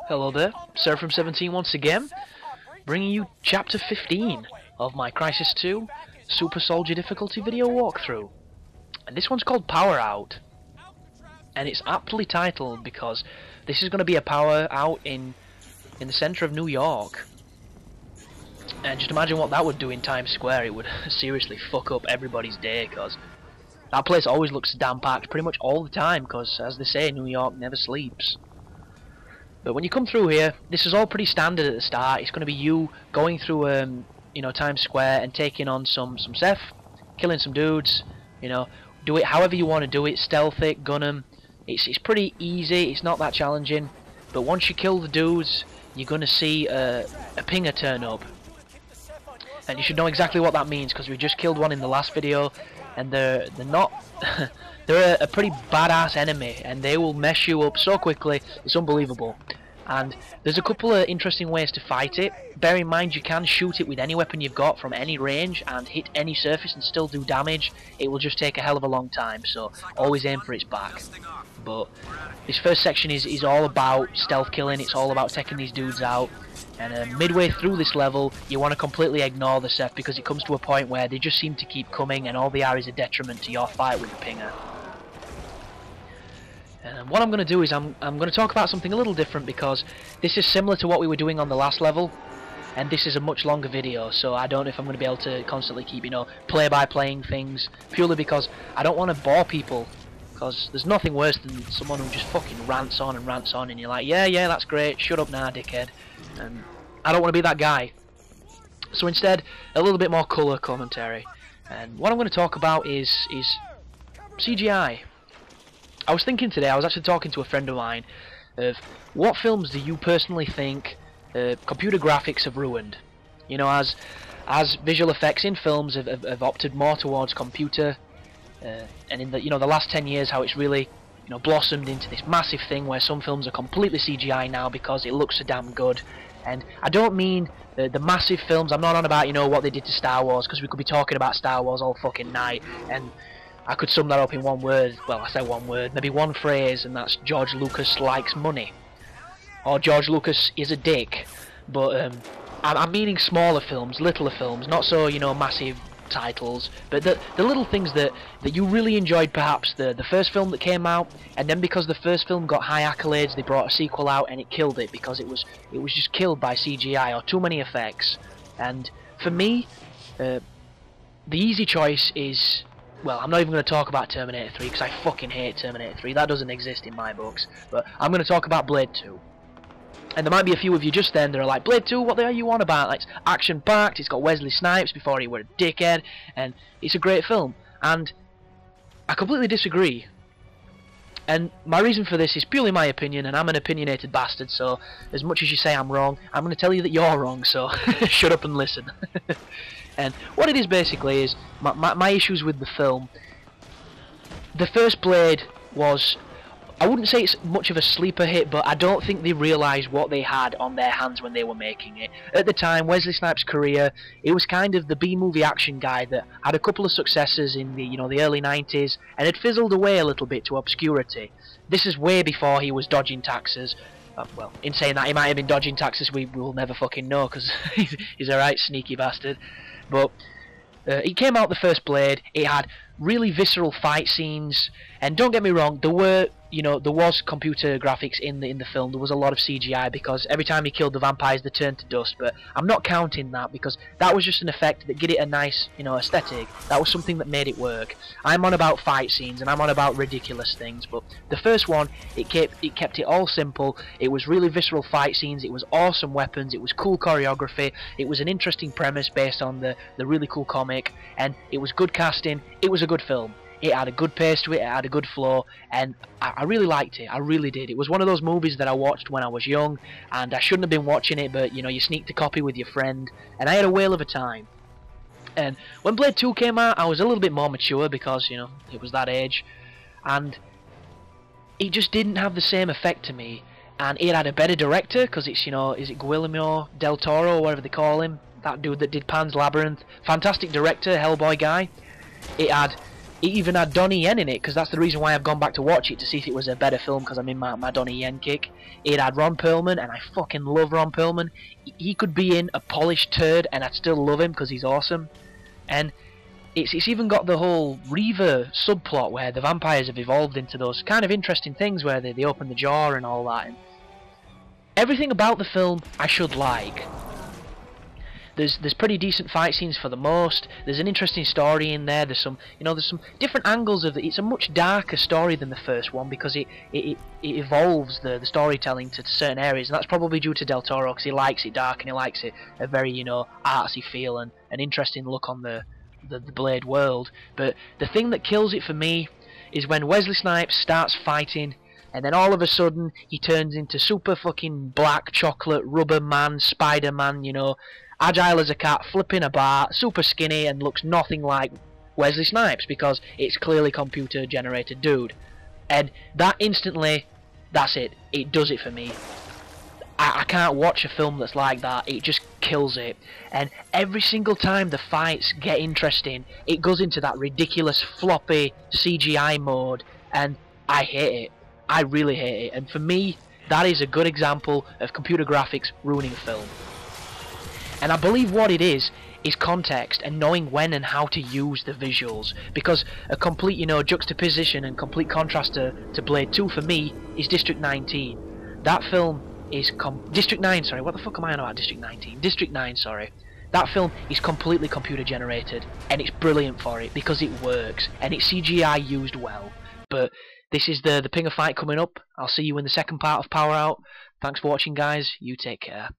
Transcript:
Hello there, Sir from 17 once again, bringing you Chapter 15 of my Crysis 2 Super Soldier difficulty video walkthrough. And this one's called Power Out. And it's aptly titled because this is going to be a power out in the centre of New York. And just imagine what that would do in Times Square. It would seriously fuck up everybody's day, because that place always looks damn packed pretty much all the time, because as they say, New York never sleeps. But when you come through here, this is all pretty standard at the start. It's going to be you going through Times Square and taking on some Seth, killing some dudes, do it however you want to do it, stealth it, gun them. It's pretty easy, it's not that challenging. But once you kill the dudes, you're going to see a pinger turn up. And you should know exactly what that means, because we just killed one in the last video, and they're not they're a pretty badass enemy, and they will mess you up so quickly, it's unbelievable. And there's a couple of interesting ways to fight it. Bear in mind you can shoot it with any weapon you've got from any range and hit any surface and still do damage. It will just take a hell of a long time, so always aim for its back. But this first section is all about stealth killing, it's all about taking these dudes out. And midway through this level, you want to completely ignore the Seth, because it comes to a point where they just seem to keep coming, and all they are is a detriment to your fight with the pinger. And what I'm going to do is I'm going to talk about something a little different, because this is similar to what we were doing on the last level, and this is a much longer video, so I don't know if I'm going to be able to constantly keep, play-by-playing things, purely because I don't want to bore people. Because there's nothing worse than someone who just fucking rants on, and you're like, yeah, that's great, shut up now, dickhead. And I don't want to be that guy. So instead, a little bit more colour commentary. And what I'm going to talk about is CGI. I was thinking today, I was actually talking to a friend of mine, of what films do you personally think computer graphics have ruined? As visual effects in films have opted more towards computer, and in the last 10 years, how it's really blossomed into this massive thing where some films are completely CGI now because it looks so damn good. And I don't mean the massive films. I'm not on about what they did to Star Wars, because we could be talking about Star Wars all fucking night, and I could sum that up in one word. Well, I say one word, maybe one phrase, and that's George Lucas likes money, or George Lucas is a dick. But I'm meaning smaller films, littler films, not so massive titles, but the little things that you really enjoyed. Perhaps the first film that came out, and then because the first film got high accolades, they brought a sequel out and it killed it because it was just killed by CGI or too many effects. And for me, the easy choice is, well, I'm not even going to talk about Terminator 3 because I fucking hate Terminator 3. That doesn't exist in my books. But I'm going to talk about Blade 2. And there might be a few of you just then that are like, Blade 2, what the hell are you on about? Like, it's action-packed, it's got Wesley Snipes before he were a dickhead, and it's a great film. And I completely disagree. And my reason for this is purely my opinion, and I'm an opinionated bastard, so as much as you say I'm wrong, I'm going to tell you that you're wrong, so shut up and listen. And what it is basically is, my issues with the film, the first Blade was, I wouldn't say it's much of a sleeper hit, but I don't think they realised what they had on their hands when they were making it. At the time, Wesley Snipes' career, it was kind of the B-movie action guy that had a couple of successes in the the early 90s, and had fizzled away a little bit to obscurity. This is way before he was dodging taxes. Well, in saying that, he might have been dodging taxes, we will never fucking know, because he's a right sneaky bastard. But it came out, the first Blade, it had really visceral fight scenes, and don't get me wrong, there was computer graphics in the film. There was a lot of CGI, because every time he killed the vampires they turned to dust, but I'm not counting that, because that was just an effect that gave it a nice aesthetic. That was something that made it work. I'm on about fight scenes, and I'm on about ridiculous things, but the first one, it kept it all simple. It was really visceral fight scenes, it was awesome weapons, it was cool choreography, it was an interesting premise based on the really cool comic, and it was good casting. It was a good film. It had a good pace to it, it had a good flow, and I really liked it, I really did. It was one of those movies that I watched when I was young, and I shouldn't have been watching it, but you sneaked a copy with your friend, and I had a whale of a time. And when Blade 2 came out, I was a little bit more mature, because, it was that age, and it just didn't have the same effect to me. And it had a better director, because it's, is it Guillermo del Toro, or whatever they call him, that dude that did Pan's Labyrinth. Fantastic director, Hellboy guy. It had It even had Donnie Yen in it, because that's the reason why I've gone back to watch it, to see if it was a better film, because I'm in my Donnie Yen kick. It had Ron Perlman, and I fucking love Ron Perlman. He could be in a polished turd, and I'd still love him, because he's awesome. And it's even got the whole Reaver subplot, where the vampires have evolved into those kind of interesting things, where they open the jar and all that. And everything about the film I should like. There's pretty decent fight scenes for the most. There's an interesting story in there. There's some different angles of it. It's a much darker story than the first one, because it evolves the storytelling to certain areas, and that's probably due to Del Toro, because he likes it dark and he likes it a very artsy feel and an interesting look on the Blade world. But the thing that kills it for me is when Wesley Snipes starts fighting, and then all of a sudden he turns into super fucking black chocolate rubber man, Spider-Man, agile as a cat, flipping a bar, super skinny, and looks nothing like Wesley Snipes, because it's clearly computer generated dude. And that instantly, that's it. It does it for me. I can't watch a film that's like that. It just kills it. And every single time the fights get interesting, it goes into that ridiculous floppy CGI mode, and I hate it. I really hate it. And for me, that is a good example of computer graphics ruining a film. And I believe what it is context and knowing when and how to use the visuals. Because a complete, juxtaposition and complete contrast to Blade 2 for me is District 19. That film is District 9, sorry, what the fuck am I on about? District 19? District 9, sorry. That film is completely computer generated, and it's brilliant for it because it works, and it's CGI used well. But this is the Pinger fight coming up. I'll see you in the second part of Power Out. Thanks for watching, guys. You take care.